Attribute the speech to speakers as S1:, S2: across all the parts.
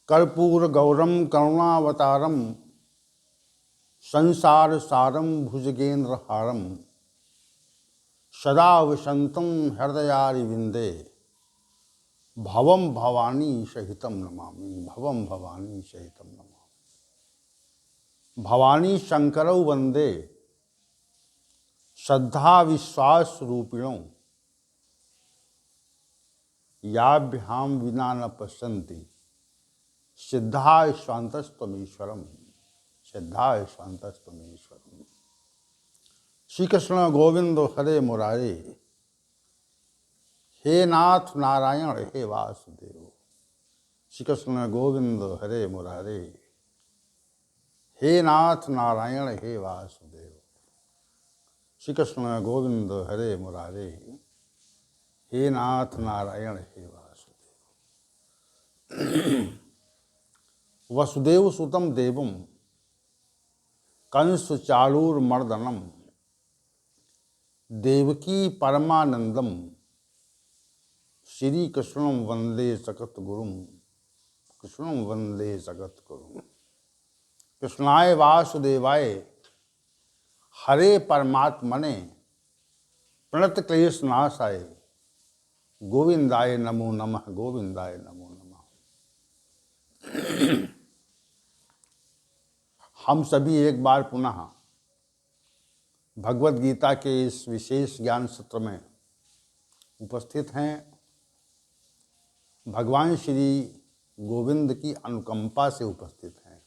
S1: कर्पूर गौरम करुणावतारम संसार सारम भुजगेंद्र हारम सदा वसंतम हृदयारिविंदे भवम भवानी सहितम नमामि। भवम भवानी सहितम नमामि। भवानी शंकरौ वंदे श्रद्धा विश्वास रूपिणों याभ्याम विना न पश्यन्ति सिद्धा स्वांतस्तमीश्वरम। सिद्धा स्वांतस्तमीश्वरम। श्री कृष्ण गोविंद हरे मुरारे, हे नाथ नारायण हे वासुदेव। श्री कृष्ण गोविंद हरे मुरारे, हे नाथ नारायण हे वासुदेव। श्री कृष्ण गोविंद हरे मुरारे, हे नाथ नारायण हे वासुदेव। वसुदेव सुतम देवम कंस चाणूरमर्दनम देवकी परमानंदम श्री कृष्णं वंदे जगत गुरुम। कृष्णं वंदे जगत गुरुम। कृष्णाय वासुदेवाय हरे परमात्मने प्रणत क्लेश नाशाय गोविंदाय नमो नमः। गोविंदाय नमो नमः। हम सभी एक बार पुनः भगवत गीता के इस विशेष ज्ञान सत्र में उपस्थित हैं। भगवान श्री गोविंद की अनुकंपा से उपस्थित हैं।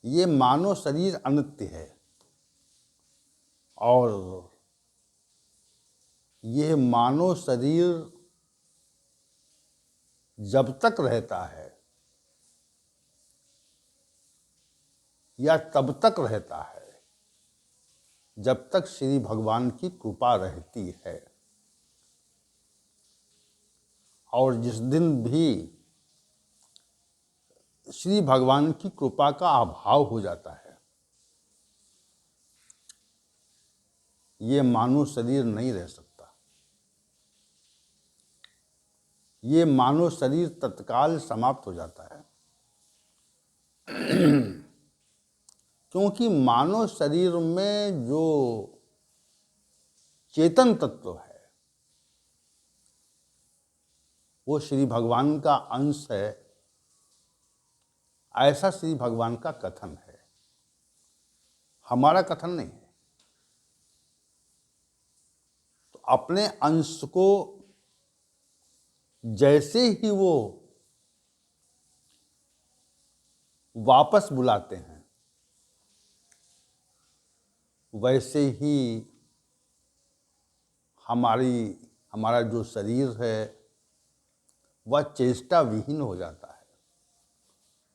S1: ये मानव शरीर अनित्य है और यह मानव शरीर जब तक रहता है या तब तक रहता है जब तक श्री भगवान की कृपा रहती है, और जिस दिन भी श्री भगवान की कृपा का अभाव हो जाता है, ये मानव शरीर नहीं रह सकता। ये मानव शरीर तत्काल समाप्त हो जाता है। क्योंकि मानव शरीर में जो चेतन तत्व है वो श्री भगवान का अंश है, ऐसा श्री भगवान का कथन है, हमारा कथन नहीं है। तो अपने अंश को जैसे ही वो वापस बुलाते हैं वैसे ही हमारा जो शरीर है वह चेष्टा विहीन हो जाता है।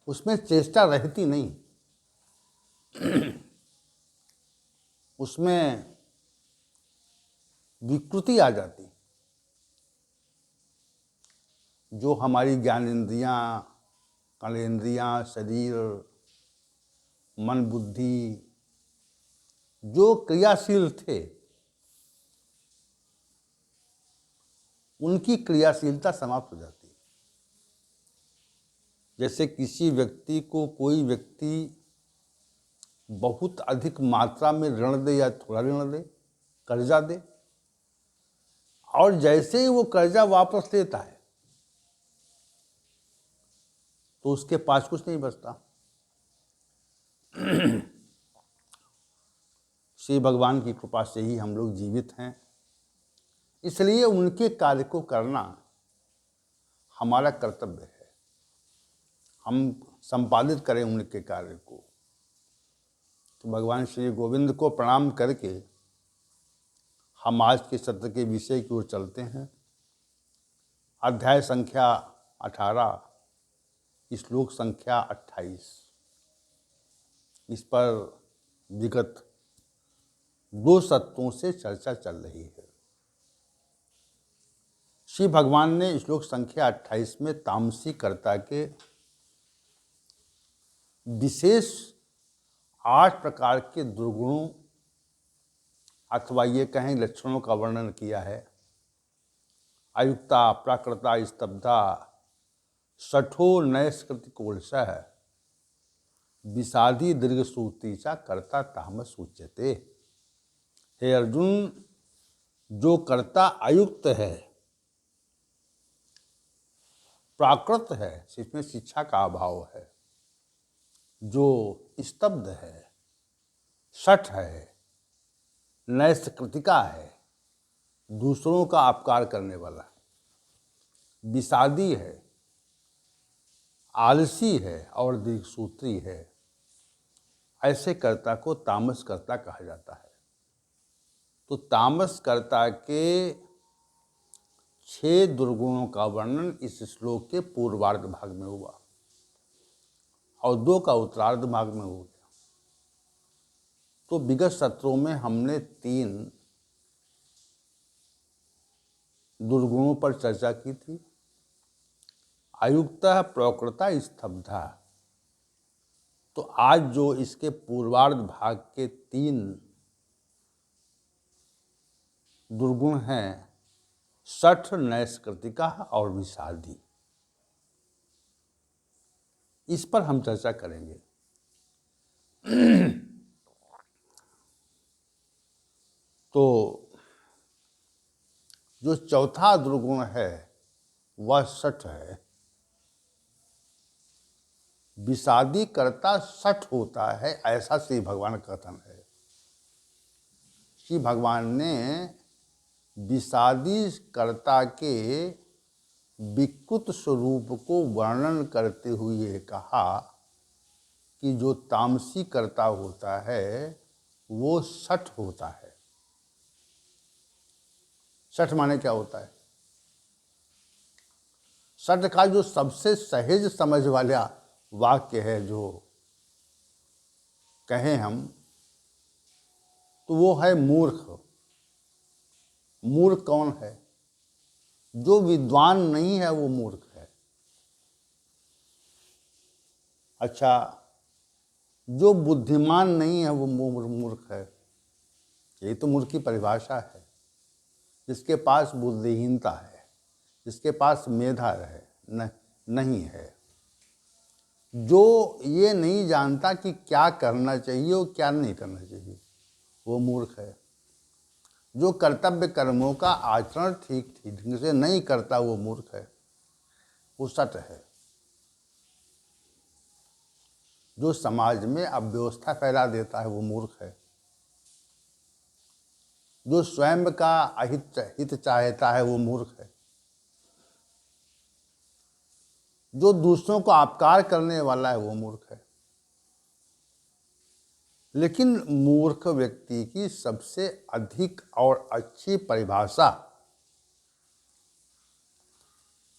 S1: उसमें चेष्टा रहती नहीं, उसमें विकृति आ जाती। जो हमारी ज्ञानेंद्रियां, कर्मेंद्रियां, शरीर, मन, बुद्धि जो क्रियाशील थे उनकी क्रियाशीलता समाप्त हो जाती है। जैसे किसी व्यक्ति को कोई व्यक्ति बहुत अधिक मात्रा में ऋण दे या थोड़ा ऋण दे, कर्जा दे, और जैसे ही वो कर्जा वापस लेता है तो उसके पास कुछ नहीं बचता। श्री भगवान की कृपा से ही हम लोग जीवित हैं, इसलिए उनके कार्य को करना हमारा कर्तव्य है। हम संपादित करें उनके कार्य को। तो भगवान श्री गोविंद को प्रणाम करके हम आज के सत्र के विषय की ओर चलते हैं। अध्याय संख्या 18, श्लोक संख्या 28। इस पर विगत 2 सत्रों से चर्चा चल रही है। श्री भगवान ने श्लोक संख्या 28 में तामसी कर्ता के विशेष 8 प्रकार के दुर्गुणों अथवा ये कहें लक्षणों का वर्णन किया है। अयुक्ता, प्राकृता, स्तब्धा, सठो नैष्कृति कोलसः विषादी दीर्घ सूत्रीचा कर्ता तामस उच्यते। हे अर्जुन, जो कर्ता अयुक्त है, प्राकृत है, इसमें शिक्षा का अभाव है, जो स्तब्ध है, शठ है, नैष्कृतिका है, दूसरों का अपकार करने वाला है, विषादी है, आलसी है और दीर्घसूत्री है, ऐसे कर्ता को तामस कर्ता कहा जाता है। तो तामस कर्ता के 6 दुर्गुणों का वर्णन इस श्लोक के पूर्वार्ध भाग में हुआ और 2 का उत्तरार्ध भाग में हो गया। तो विगत सत्रों में हमने 3 दुर्गुणों पर चर्चा की थी। अयुक्तः, प्रकृता, स्तब्धा। तो आज जो इसके पूर्वार्ध भाग के 3 दुर्गुण हैं, शठ, नैष्कृतिका और विषादी, इस पर हम चर्चा करेंगे। तो जो चौथा दुर्गुण है वह शठ है। विषादी कर्ता शठ होता है, ऐसा श्री भगवान का कथन है। श्री भगवान ने विषादी कर्ता के विकृत स्वरूप को वर्णन करते हुए कहा कि जो तामसी कर्ता होता है वो शठ होता है। शठ माने क्या होता है? शठ का जो सबसे सहज समझ वाला वाक्य है जो कहें हम, तो वो है मूर्ख। मूर्ख कौन है? जो विद्वान नहीं है वो मूर्ख है। अच्छा, जो बुद्धिमान नहीं है वो मूर्ख है। यही तो मूर्ख की परिभाषा है। जिसके पास बुद्धिहीनता है, जिसके पास मेधा है नहीं है, जो ये नहीं जानता कि क्या करना चाहिए और क्या नहीं करना चाहिए, वो मूर्ख है। जो कर्तव्य कर्मों का आचरण ठीक ढंग से नहीं करता वो मूर्ख है, वो शठ है। जो समाज में अव्यवस्था फैला देता है वो मूर्ख है। जो स्वयं का हित चाहता है वो मूर्ख है। जो दूसरों को अपकार करने वाला है वो मूर्ख है। लेकिन मूर्ख व्यक्ति की सबसे अधिक और अच्छी परिभाषा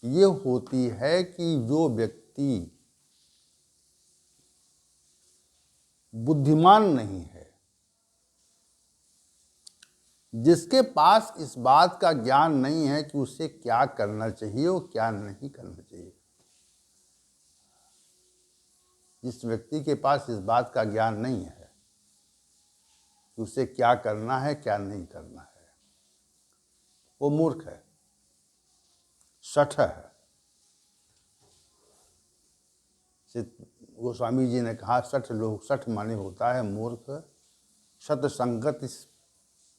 S1: ये होती है कि जो व्यक्ति बुद्धिमान नहीं है, जिसके पास इस बात का ज्ञान नहीं है कि उसे क्या करना चाहिए और क्या नहीं करना चाहिए, जिस व्यक्ति के पास इस बात का ज्ञान नहीं है कि उसे क्या करना है क्या नहीं करना है, वो मूर्ख है, शठ है। गोस्वामी जी ने कहा शठ लोग, शठ माने होता है मूर्ख, सत संगति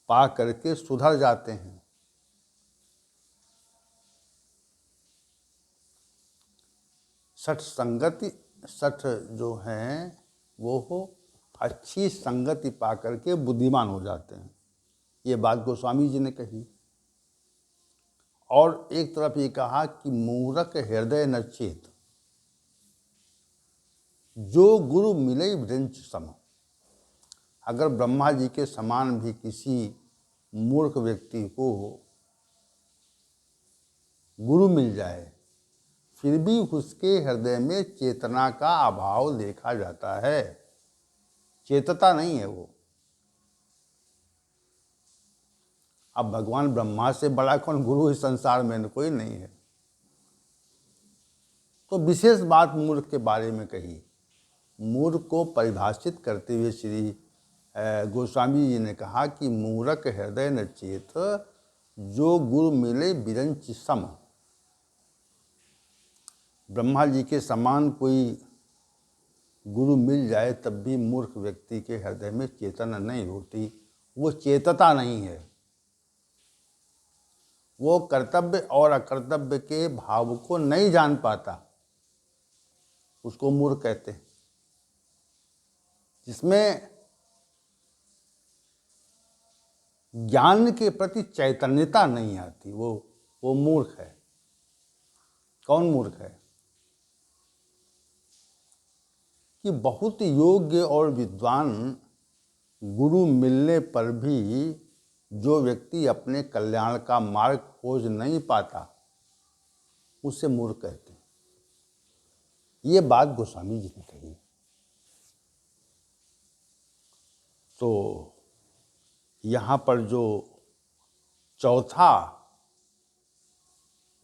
S1: पा करके सुधर जाते हैं। सठ संगति, सठ जो हैं वो अच्छी संगति पा करके बुद्धिमान हो जाते हैं। ये बात गोस्वामी जी ने कही। और एक तरफ ये कहा कि मूरख हृदय न चेत, जो गुरु मिले वृंच सम। अगर ब्रह्मा जी के समान भी किसी मूर्ख व्यक्ति को गुरु मिल जाए, फिर भी उसके हृदय में चेतना का अभाव देखा जाता है। चेतता नहीं है वो। अब भगवान ब्रह्मा से बड़ा कौन गुरु इस संसार में? कोई नहीं है। तो विशेष बात मूर्ख के बारे में कही। मूर्ख को परिभाषित करते हुए श्री गोस्वामी जी ने कहा कि मूर्ख हृदय न चेत, जो गुरु मिले विरंच सम। ब्रह्मा जी के समान कोई गुरु मिल जाए तब भी मूर्ख व्यक्ति के हृदय में चेतना नहीं होती, वो चेतता नहीं है। वो कर्तव्य और अकर्तव्य के भाव को नहीं जान पाता, उसको मूर्ख कहते हैं। जिसमें ज्ञान के प्रति चैतन्यता नहीं आती, वो मूर्ख है। कौन मूर्ख है? कि बहुत योग्य और विद्वान गुरु मिलने पर भी जो व्यक्ति अपने कल्याण का मार्ग खोज नहीं पाता, उसे मूर्ख कहते हैं। ये बात गोस्वामी जी ने कही। तो यहाँ पर जो चौथा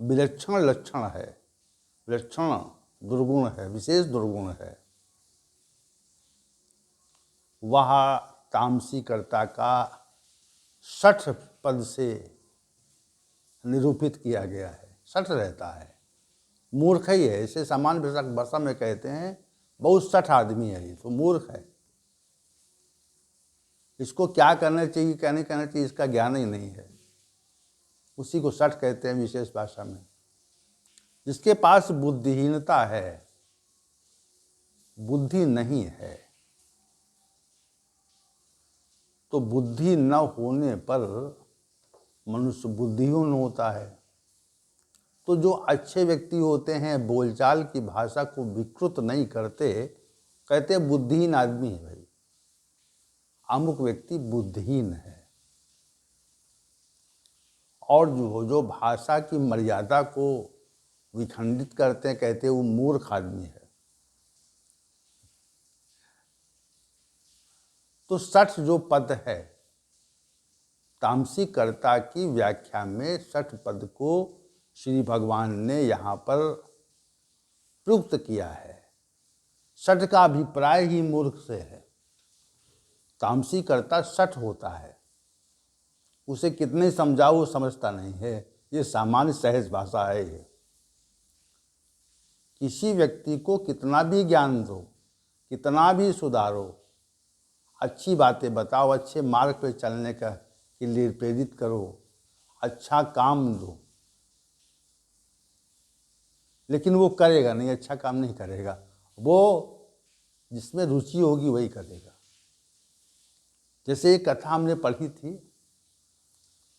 S1: विलक्षण लक्षण है, विलक्षण दुर्गुण है, विशेष दुर्गुण है, वह तामसीकर्ता का 60 पद से निरूपित किया गया है। 60 रहता है, मूर्ख ही है। इसे सामान्य भाषा में कहते हैं बहुत 60 आदमी है, ये तो मूर्ख है। इसको क्या करना चाहिए क्या नहीं करना चाहिए इसका ज्ञान ही नहीं है, उसी को 60 कहते हैं विशेष भाषा में। जिसके पास बुद्धिहीनता है, बुद्धि नहीं है, तो बुद्धि न होने पर मनुष्य बुद्धिहीन होता है। तो जो अच्छे व्यक्ति होते हैं, बोलचाल की भाषा को विकृत नहीं करते, कहते बुद्धिहीन आदमी है। भाई अमुक व्यक्ति बुद्धिहीन है। और जो भाषा की मर्यादा को विखंडित करते हैं, कहते हैं वो मूर्ख आदमी है। तो 60 जो पद है, तामसीकर्ता की व्याख्या में 60 पद को श्री भगवान ने यहाँ पर प्रयुक्त किया है। 60 का अभिप्राय ही मूर्ख से है। तामसीकर्ता 60 होता है, उसे कितने समझाओ वो समझता नहीं है। ये सामान्य सहज भाषा है। ये किसी व्यक्ति को कितना भी ज्ञान दो, कितना भी सुधारो, अच्छी बातें बताओ, अच्छे मार्ग पर चलने का के लिए प्रेरित करो, अच्छा काम दो, लेकिन वो करेगा नहीं, अच्छा काम नहीं करेगा। वो जिसमें रुचि होगी वही करेगा। जैसे एक कथा हमने पढ़ी थी,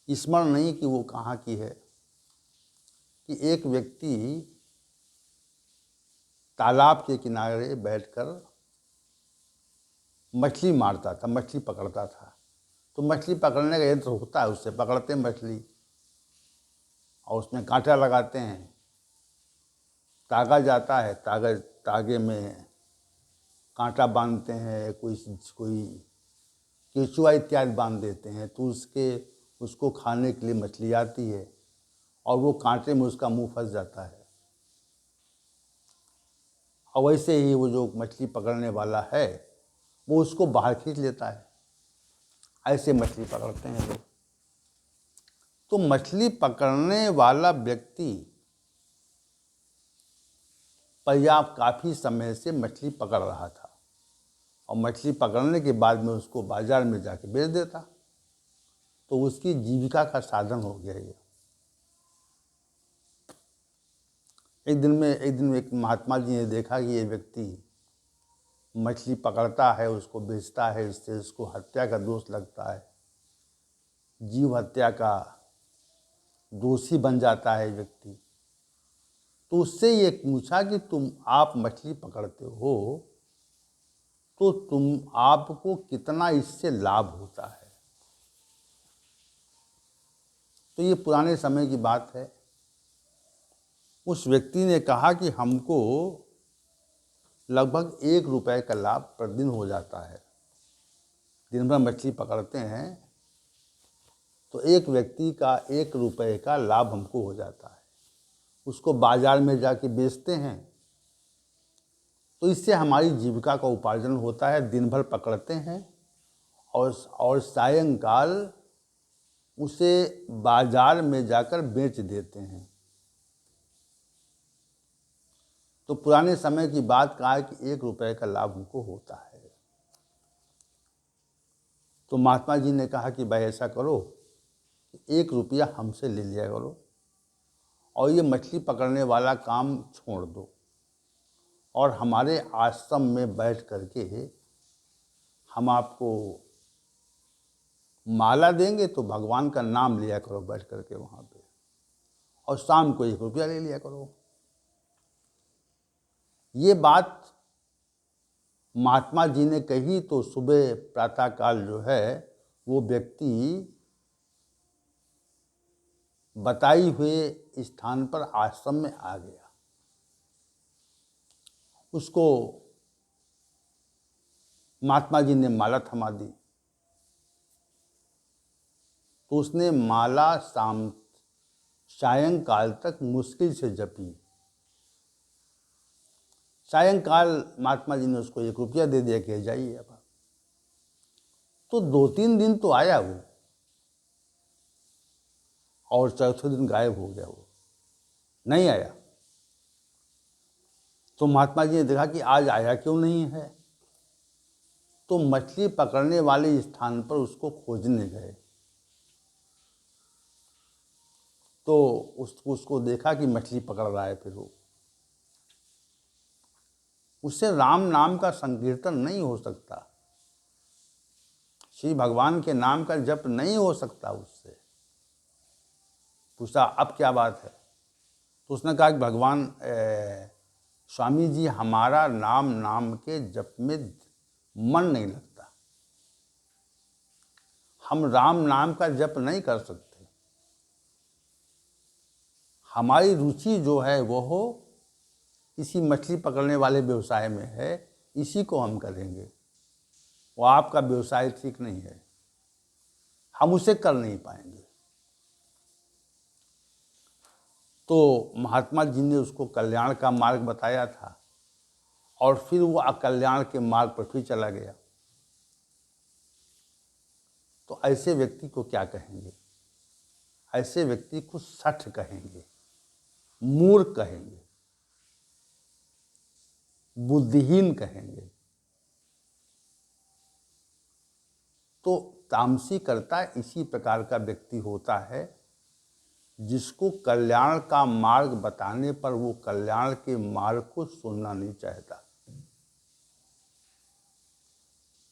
S1: स्मरण नहीं कि वो कहाँ की है, कि एक व्यक्ति तालाब के किनारे बैठकर मछली मारता था, मछली पकड़ता था। तो मछली पकड़ने का यंत्र होता है, उससे पकड़ते हैं मछली और उसमें कांटा लगाते हैं, तागा जाता है, तागे में कांटा बांधते हैं, कोई केचुआ इत्यादि बांध देते हैं, तो उसको खाने के लिए मछली आती है और वो कांटे में उसका मुंह फंस जाता है। और वैसे ही वो जो मछली पकड़ने वाला है वो उसको बाहर खींच लेता है। ऐसे मछली पकड़ते हैं लोग। तो मछली पकड़ने वाला व्यक्ति पर्याप्त काफ़ी समय से मछली पकड़ रहा था और मछली पकड़ने के बाद में उसको बाजार में जाके बेच देता, तो उसकी जीविका का साधन हो गया ये। एक दिन एक महात्मा जी ने देखा कि ये व्यक्ति मछली पकड़ता है, उसको बेचता है, इससे उसको हत्या का दोष लगता है, जीव हत्या का दोषी बन जाता है व्यक्ति। तो उससे ये पूछा कि आप मछली पकड़ते हो तो आपको कितना इससे लाभ होता है। तो ये पुराने समय की बात है। उस व्यक्ति ने कहा कि हमको लगभग 1 रुपये का लाभ प्रतिदिन हो जाता है। दिन भर मछली पकड़ते हैं तो एक व्यक्ति का 1 रुपये का लाभ हमको हो जाता है। उसको बाजार में जाके बेचते हैं तो इससे हमारी जीविका का उपार्जन होता है। दिन भर पकड़ते हैं और सायंकाल उसे बाजार में जाकर बेच देते हैं। तो पुराने समय की बात कहा है कि 1 रुपये का लाभ उनको होता है। तो महात्मा जी ने कहा कि भाई ऐसा करो, 1 रुपया हमसे ले लिया करो और ये मछली पकड़ने वाला काम छोड़ दो और हमारे आश्रम में बैठ करके हम आपको माला देंगे, तो भगवान का नाम लिया करो बैठ करके वहाँ पे, और शाम को 1 रुपया ले लिया करो। ये बात महात्मा जी ने कही तो सुबह प्रातःकाल जो है वो व्यक्ति बताई हुए स्थान पर आश्रम में आ गया। उसको महात्मा जी ने माला थमा दी, तो उसने माला सायंकाल तक मुश्किल से जपी। सायंकाल महात्मा जी ने उसको 1 रुपया दे दिया कि जाइए अब। तो 2-3 दिन तो आया वो, और चौथे दिन गायब हो गया, वो नहीं आया। तो महात्मा जी ने देखा कि आज आया क्यों नहीं है, तो मछली पकड़ने वाले स्थान पर उसको खोजने गए। तो उसको देखा कि मछली पकड़ रहा है, फिर वो उससे राम नाम का संकीर्तन नहीं हो सकता, श्री भगवान के नाम का जप नहीं हो सकता उससे। पूछा अब क्या बात है, तो उसने कहा कि भगवान स्वामी जी हमारा नाम के जप में मन नहीं लगता, हम राम नाम का जप नहीं कर सकते, हमारी रुचि जो है वो हो इसी मछली पकड़ने वाले व्यवसाय में है, इसी को हम करेंगे, वो आपका व्यवसाय ठीक नहीं है, हम उसे कर नहीं पाएंगे। तो महात्मा जी ने उसको कल्याण का मार्ग बताया था और फिर वो अकल्याण के मार्ग पर फिर चला गया। तो ऐसे व्यक्ति को क्या कहेंगे? ऐसे व्यक्ति को सठ कहेंगे, मूर्ख कहेंगे, बुद्धिहीन कहेंगे। तो तामसीकर्ता इसी प्रकार का व्यक्ति होता है जिसको कल्याण का मार्ग बताने पर वो कल्याण के मार्ग को सुनना नहीं चाहता।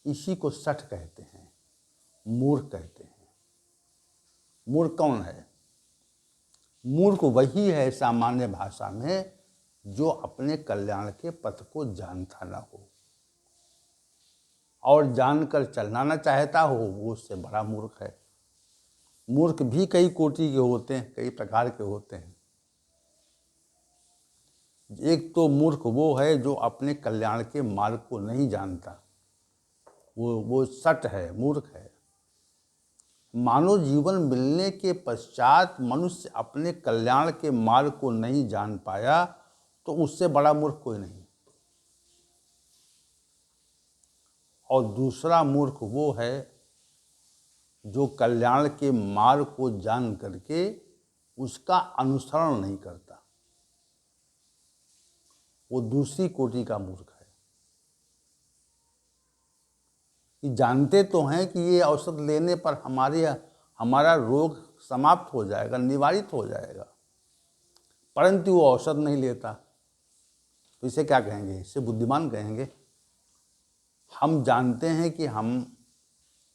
S1: इसी को सठ कहते हैं, मूर्ख कहते हैं। मूर्ख कौन है? मूर्ख वही है सामान्य भाषा में जो अपने कल्याण के पथ को जानता ना हो और जानकर चलना ना चाहता हो, वो उससे बड़ा मूर्ख है। मूर्ख भी कई कोटि के होते हैं, कई प्रकार के होते हैं। एक तो मूर्ख वो है जो अपने कल्याण के मार्ग को नहीं जानता, वो सट है, मूर्ख है। मानव जीवन मिलने के पश्चात मनुष्य अपने कल्याण के मार्ग को नहीं जान पाया तो उससे बड़ा मूर्ख कोई नहीं। और दूसरा मूर्ख वो है जो कल्याण के मार्ग को जान करके उसका अनुसरण नहीं करता, वो दूसरी कोटि का मूर्ख है। कि जानते तो हैं कि ये औषध लेने पर हमारा रोग समाप्त हो जाएगा, निवारित हो जाएगा, परंतु वो औषध नहीं लेता, तो इसे क्या कहेंगे? इसे बुद्धिमान कहेंगे। हम जानते हैं कि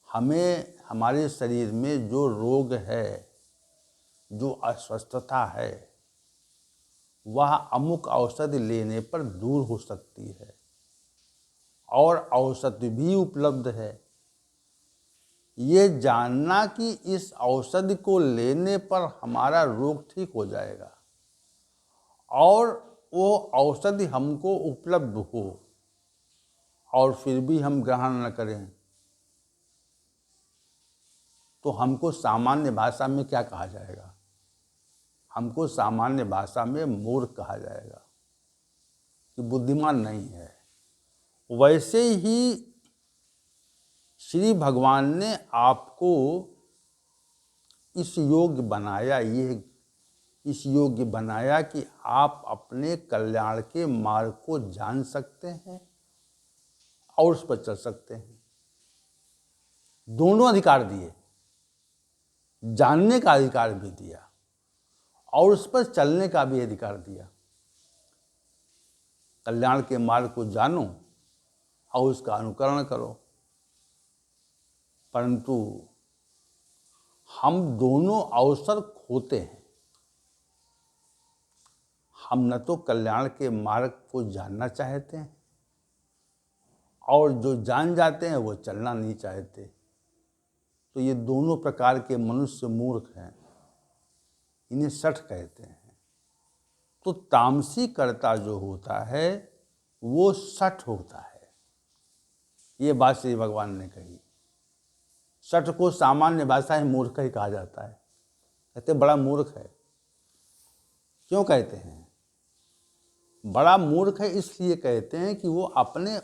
S1: हमें हमारे शरीर में जो रोग है, जो अस्वस्थता है, वह अमुक औषधि लेने पर दूर हो सकती है और औषधि भी उपलब्ध है। ये जानना कि इस औषधि को लेने पर हमारा रोग ठीक हो जाएगा और वो औषधि हमको उपलब्ध हो और फिर भी हम ग्रहण न करें, तो हमको सामान्य भाषा में क्या कहा जाएगा? हमको सामान्य भाषा में मूर्ख कहा जाएगा कि बुद्धिमान नहीं है। वैसे ही श्री भगवान ने आपको इस योग्य बनाया, ये इस योग्य बनाया कि आप अपने कल्याण के मार्ग को जान सकते हैं और उस पर चल सकते हैं। दोनों अधिकार दिए, जानने का अधिकार भी दिया और उस पर चलने का भी अधिकार दिया। कल्याण के मार्ग को जानो और उसका अनुकरण करो। परंतु हम दोनों अवसर खोते हैं। हम न तो कल्याण के मार्ग को जानना चाहते हैं और जो जान जाते हैं वो चलना नहीं चाहते। तो ये दोनों प्रकार के मनुष्य मूर्ख हैं, इन्हें शठ कहते हैं। तो तामसी कर्ता जो होता है वो शठ होता है। ये बात श्री भगवान ने कही। शठ को सामान्य भाषा में मूर्ख ही कहा जाता है। कहते बड़ा मूर्ख है। क्यों कहते हैं बड़ा मूर्ख है? इसलिए कहते हैं कि वो अपने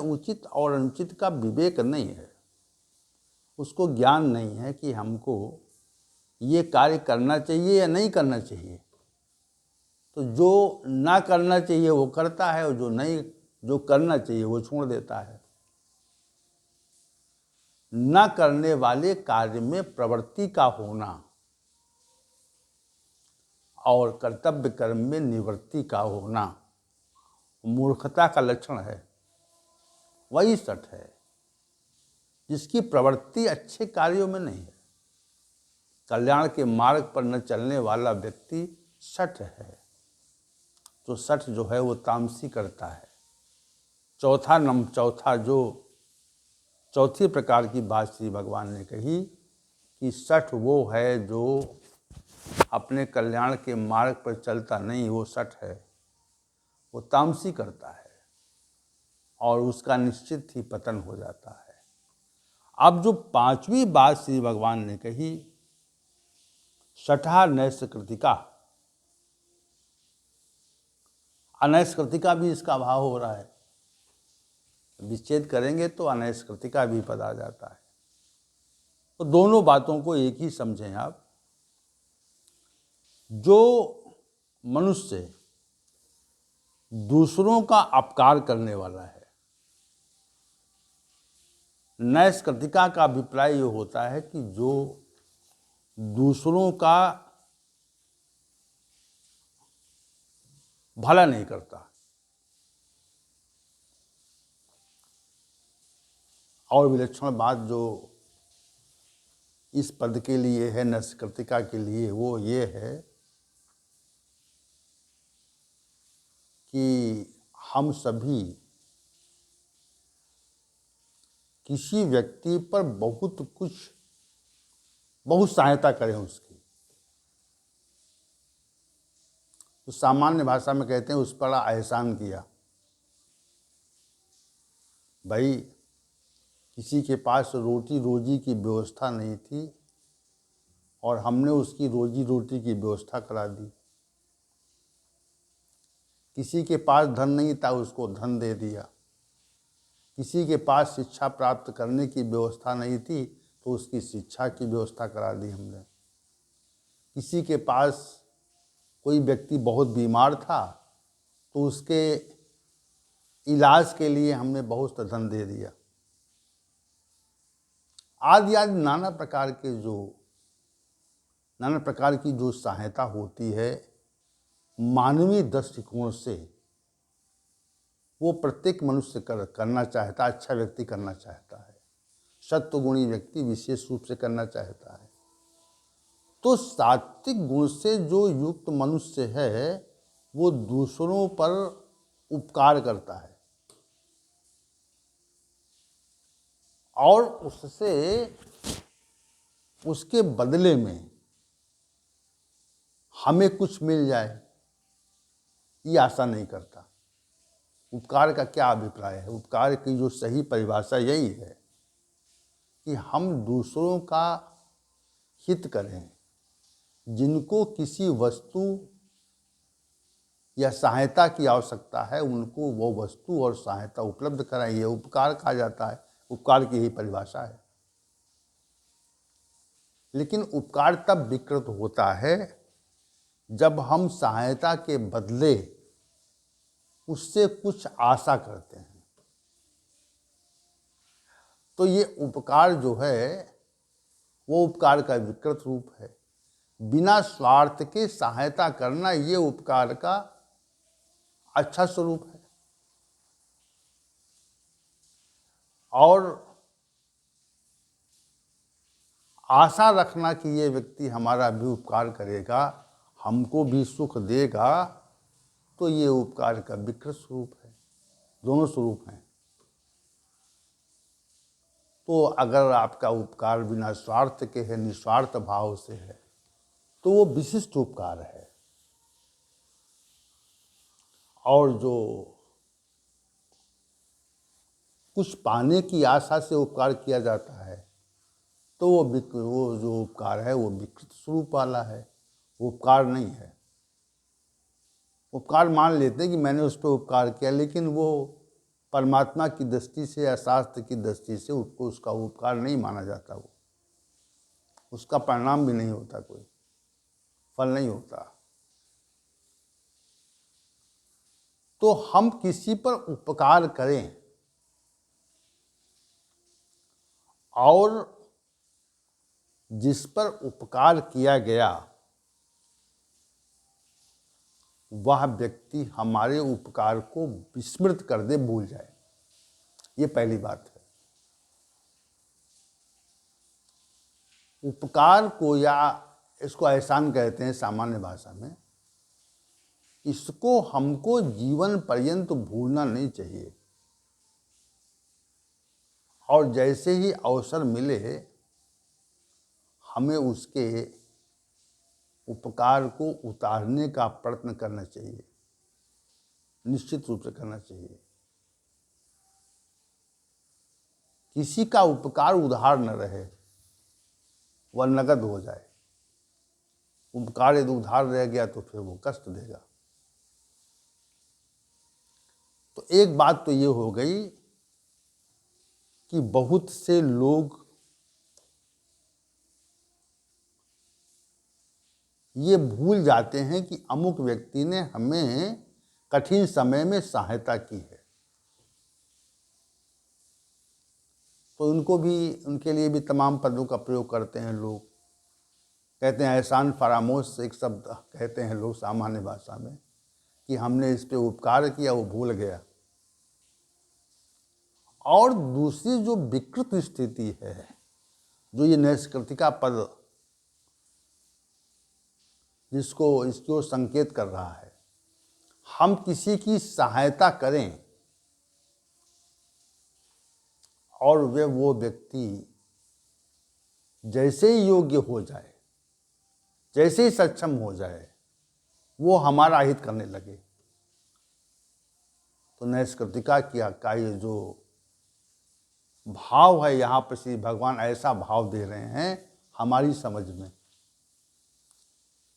S1: उचित और अनुचित का विवेक नहीं है। उसको ज्ञान नहीं है कि हमको ये कार्य करना चाहिए या नहीं करना चाहिए। तो जो ना करना चाहिए वो करता है और जो करना चाहिए वो छोड़ देता है। न करने वाले कार्य में प्रवृत्ति का होना और कर्तव्य कर्म में निवृत्ति का होना मूर्खता का लक्षण है। वही शठ है जिसकी प्रवृत्ति अच्छे कार्यों में नहीं है। कल्याण के मार्ग पर न चलने वाला व्यक्ति शठ है। तो शठ जो है वो तामसी करता है। चौथी प्रकार की बात श्री भगवान ने कही कि शठ वो है जो अपने कल्याण के मार्ग पर चलता नहीं, वो शठ है, वो तामसी करता है और उसका निश्चित ही पतन हो जाता है। अब जो पांचवी बात श्री भगवान ने कही, शठा नैष्कृतिका, अनैष्कृतिका भी इसका भाव हो रहा है। विच्छेद करेंगे तो अनैष्कृतिका भी पद आ जाता है। तो दोनों बातों को एक ही समझें आप। जो मनुष्य दूसरों का अपकार करने वाला है, नैष्कृतिका का अभिप्राय ये होता है कि जो दूसरों का भला नहीं करता। और विलक्षण बात जो इस पद के लिए है, नैष्कृतिका के लिए, वो ये है कि हम सभी किसी व्यक्ति पर बहुत सहायता करें उसकी, तो सामान्य भाषा में कहते हैं उस पर एहसान किया। भाई किसी के पास रोटी रोजी की व्यवस्था नहीं थी और हमने उसकी रोजी रोटी की व्यवस्था करा दी। किसी के पास धन नहीं था, उसको धन दे दिया। किसी के पास शिक्षा प्राप्त करने की व्यवस्था नहीं थी तो उसकी शिक्षा की व्यवस्था करा दी हमने। किसी के पास कोई व्यक्ति बहुत बीमार था तो उसके इलाज के लिए हमने बहुत धन दे दिया। आदि आदि नाना प्रकार की जो सहायता होती है, मानवीय दृष्टिकोण से वो प्रत्येक मनुष्य करना चाहता है, अच्छा व्यक्ति करना चाहता है, सत्वगुणी व्यक्ति विशेष रूप से करना चाहता है। तो सात्विक गुण से जो युक्त मनुष्य है वो दूसरों पर उपकार करता है और उसके बदले में हमें कुछ मिल जाए ये आशा नहीं करता। उपकार का क्या अभिप्राय है? उपकार की जो सही परिभाषा यही है कि हम दूसरों का हित करें, जिनको किसी वस्तु या सहायता की आवश्यकता है उनको वो वस्तु और सहायता उपलब्ध कराएं। ये उपकार कहा जाता है, उपकार की ही परिभाषा है। लेकिन उपकार तब विकृत होता है जब हम सहायता के बदले उससे कुछ आशा करते हैं, तो ये उपकार जो है वो उपकार का विकृत रूप है। बिना स्वार्थ के सहायता करना ये उपकार का अच्छा स्वरूप है। और आशा रखना कि ये व्यक्ति हमारा भी उपकार करेगा, हमको भी सुख देगा, तो ये उपकार का विकृत स्वरूप है। दोनों स्वरूप हैं। तो अगर आपका उपकार बिना स्वार्थ के है, निस्वार्थ भाव से है, तो वो विशिष्ट उपकार है। और जो कुछ पाने की आशा से उपकार किया जाता है, तो वो जो उपकार है वो विकृत स्वरूप वाला है, वो उपकार नहीं है। उपकार मान लेते हैं कि मैंने उस पर उपकार किया, लेकिन वो परमात्मा की दृष्टि से या शास्त्र की दृष्टि से उसको उसका उपकार नहीं माना जाता। वो उसका परिणाम भी नहीं होता, कोई फल नहीं होता। तो हम किसी पर उपकार करें और जिस पर उपकार किया गया वह व्यक्ति हमारे उपकार को विस्मृत कर दे, भूल जाए, ये पहली बात है। उपकार को, या इसको एहसान कहते हैं सामान्य भाषा में, इसको हमको जीवन पर्यंत भूलना नहीं चाहिए। और जैसे ही अवसर मिले हमें उसके उपकार को उतारने का प्रयत्न करना चाहिए, निश्चित रूप से करना चाहिए। किसी का उपकार उधार न रहे, वह नगद हो जाए। उपकार यदि उधार रह गया तो फिर वो कष्ट देगा। तो एक बात तो ये हो गई कि बहुत से लोग ये भूल जाते हैं कि अमुक व्यक्ति ने हमें कठिन समय में सहायता की है, तो उनके लिए भी तमाम पदों का प्रयोग करते हैं लोग। कहते हैं एहसान फरामोश, एक शब्द कहते हैं लोग सामान्य भाषा में, कि हमने इस पे उपकार किया, वो भूल गया। और दूसरी जो विकृत स्थिति है, जो ये नैष्कृतिका पद इसको संकेत कर रहा है, हम किसी की सहायता करें और वो व्यक्ति जैसे ही योग्य हो जाए, जैसे ही सक्षम हो जाए, वो हमारा हित करने लगे, तो नैष्कृतिका का ये जो भाव है, यहाँ पर श्री भगवान ऐसा भाव दे रहे हैं हमारी समझ में,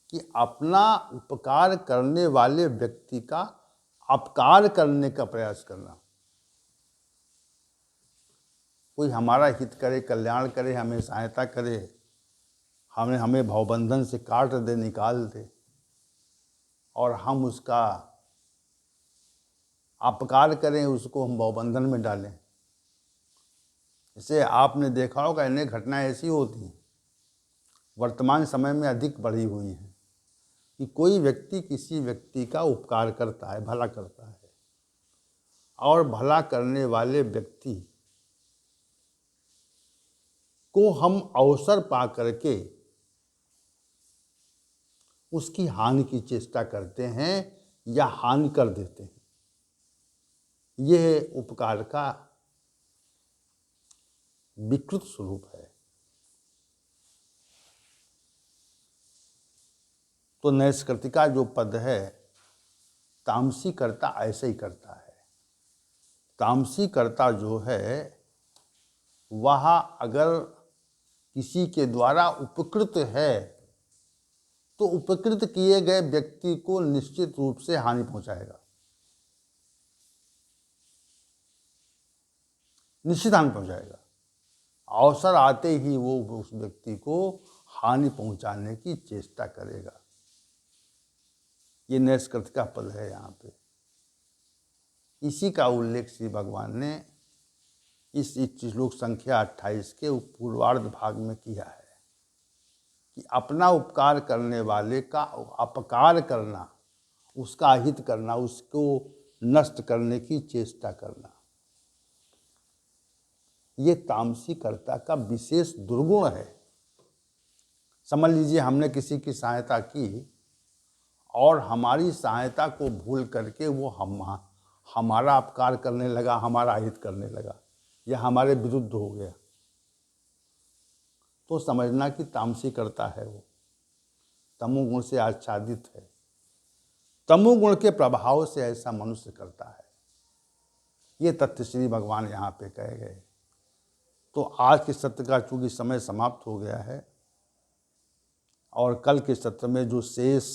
S1: कि अपना उपकार करने वाले व्यक्ति का अपकार करने का प्रयास करना। कोई हमारा हित करे, कल्याण करे, हमें सहायता करे, हमें भवबंधन से काट दे, निकाल दे, और हम उसका अपकार करें, उसको हम भवबंधन में डालें। इसे आपने देखा होगा, अनेक घटनाएं ऐसी होती हैं, वर्तमान समय में अधिक बढ़ी हुई हैं, कि कोई व्यक्ति किसी व्यक्ति का उपकार करता है, भला करता है, और भला करने वाले व्यक्ति को हम अवसर पा करके उसकी हानि की चेष्टा करते हैं या हानि कर देते हैं। यह उपकार का विकृत स्वरूप है। तो नैष्कृतिका जो पद है, तामसी कर्ता ऐसे ही करता है। तामसी कर्ता जो है वह अगर किसी के द्वारा उपकृत है, तो उपकृत किए गए व्यक्ति को निश्चित रूप से हानि पहुंचाएगा, निश्चित हानि पहुंचाएगा। अवसर आते ही वो उस व्यक्ति को हानि पहुंचाने की चेष्टा करेगा। ये नैष्कृत का पद है यहाँ पे। इसी का उल्लेख श्री भगवान ने इस श्लोक संख्या 28 के पूर्वार्ध भाग में किया है कि अपना उपकार करने वाले का अपकार करना, उसका हित करना, उसको नष्ट करने की चेष्टा करना, ये तामसी कर्ता का विशेष दुर्गुण है। समझ लीजिए हमने किसी की सहायता की और हमारी सहायता को भूल करके वो हमारा अपकार करने लगा, हमारा हित करने लगा या हमारे विरुद्ध हो गया, तो समझना कि तामसी कर्ता है, वो तमोगुण से आच्छादित है। तमोगुण के प्रभाव से ऐसा मनुष्य करता है। ये तथ्य श्री भगवान यहाँ पे कहे गए। तो आज के सत्र का चूंकि समय समाप्त हो गया है और कल के सत्र में जो शेष